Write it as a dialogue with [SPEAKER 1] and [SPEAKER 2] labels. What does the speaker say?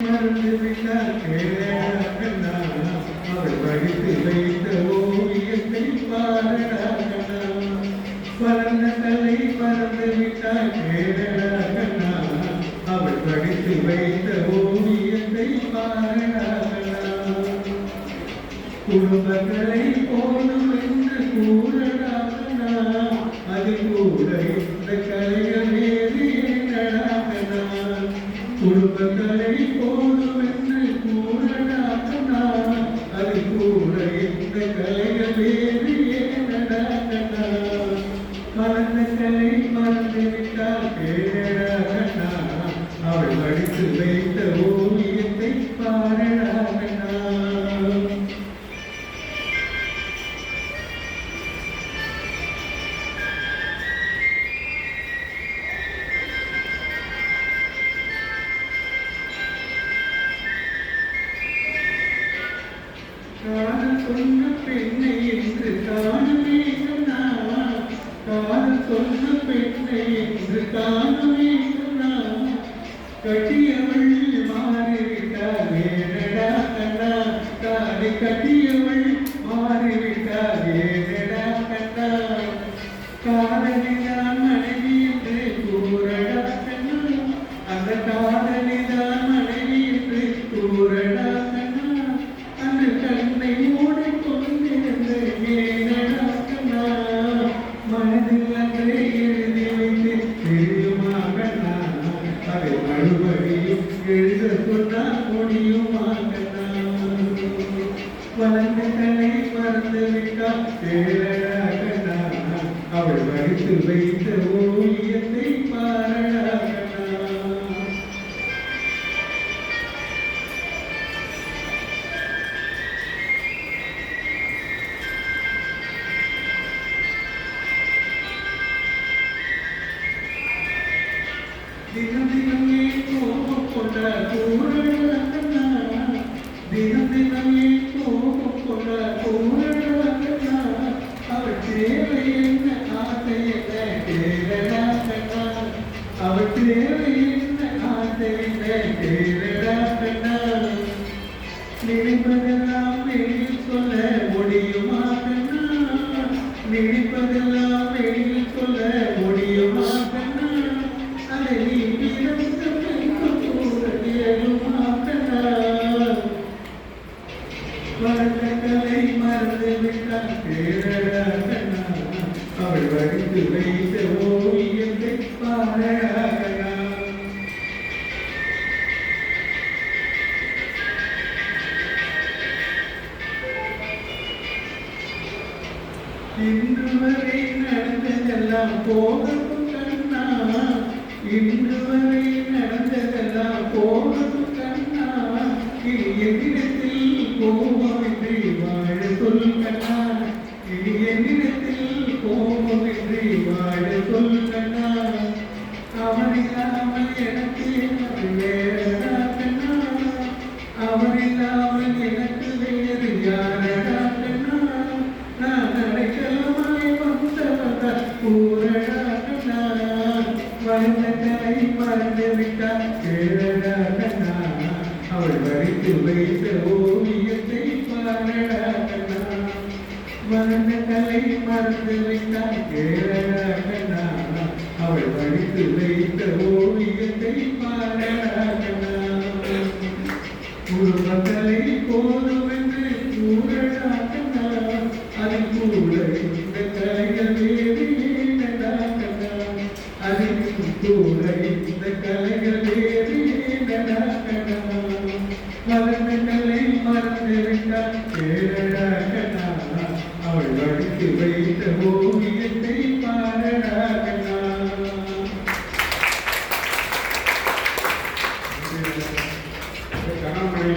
[SPEAKER 1] மறந்துவிட்டார் கேளடா அவள் படித்து வைத்த ஓவியத்தை பாரடா வளர்ந்த கலை மறந்துவிட்டார் கேளடா அவள் படித்து வைத்த ஓவியத்தை பாரடா குடும்பங்களை போதும் என்று கூறடா அது கூட இந்த கலைகள் வேறு என்னடா குடும்பங்களை போதும் என்று கூறடா அது கூட இந்த கலைகள் வேறு என்னடா மறந்த கலை மறந்துவிட்டால் கேடடா அவள் படித்து வைத்த ஓவியத்தை பாரடா காதல் சொன்ன பெண்ணை என்று காணுமே சொன்னா காதல் சொன்ன பெண்ணை என்று காணுமே சொன்னா கட்டியவள் மாறிவிட்டார் ஏனடா கண்ணா தாடி கட்டியவள் மாறிவிட்டார் ஏனடா கண்ணா காதலிதான் மனைவி என்று கூறடா கண்ணா அந்த காதலிதான் மனைவி என்று கூறடா மனதில் அன்றே எழுதி வைத்து தெரியுமா கண்ணா அதை மறுபடியும் எழுத சொன்னால் முடியுமா கண்ணா வளர்ந்த கலை மறந்து விட்டால் கேளடா கண்ணா அவள் படித்து வைத்த ஓவியத்தை பாரடா கண்ணா தினம் தினமே கோபம் கொண்ட கூறடா கண்ணா தினம் தினமே கோபம் கொண்ட கூறடா கண்ணா அவள் தேவை என்ன ஆசை என்ன கேளடா கண்ணா அவள் தேவை என்ன ஆசை என்ன கேளடா கண்ணா நினைப்பதெல்லாம் வெளியில் சொல்ல முடியுமா கண்ணா நினைப்பதெல்லாம் வெளியில் சொல்ல முடியுமா கண்ணா வளர்ந்தகளை மறந்து விட்டால் கேளடா கண்ணா அவள் வடித்து வைத்த ஓவியத்தை பாரடா கண்ணா இன்று வரை நடந்ததெல்லாம் போகட்டும் கண்ணா இன்று வரை நடந்ததெல்லாம் போகட்டும் கண்ணா இனி என்னிடத்தில் கோபமின்றி வாழ சொல் கண்ணா இனி என்னிடத்தில் கோபமின்றி வாழ சொல் கண்ணா அவனில்லாமல் எனக்கு வேறடா கண்ணா அவனில்லாமல் எனக்கு வேறு யாரடா கண்ணா நான் அடைக்கலமாய் வந்தவதா கூறடா கண்ணா வளர்ந்தகளை மறந்து விட்டால் கேளடா கண்ணா அவள் வடித்து வைத்த ஓவியத்தை பாரடா கண்ணா வளர்ந்தகளை மறந்து விட்டால் கேளடா கண்ணா அவள் வடித்து வைத்த ஓவியத்தை பாரடா கண்ணா குடும்பங்களை போல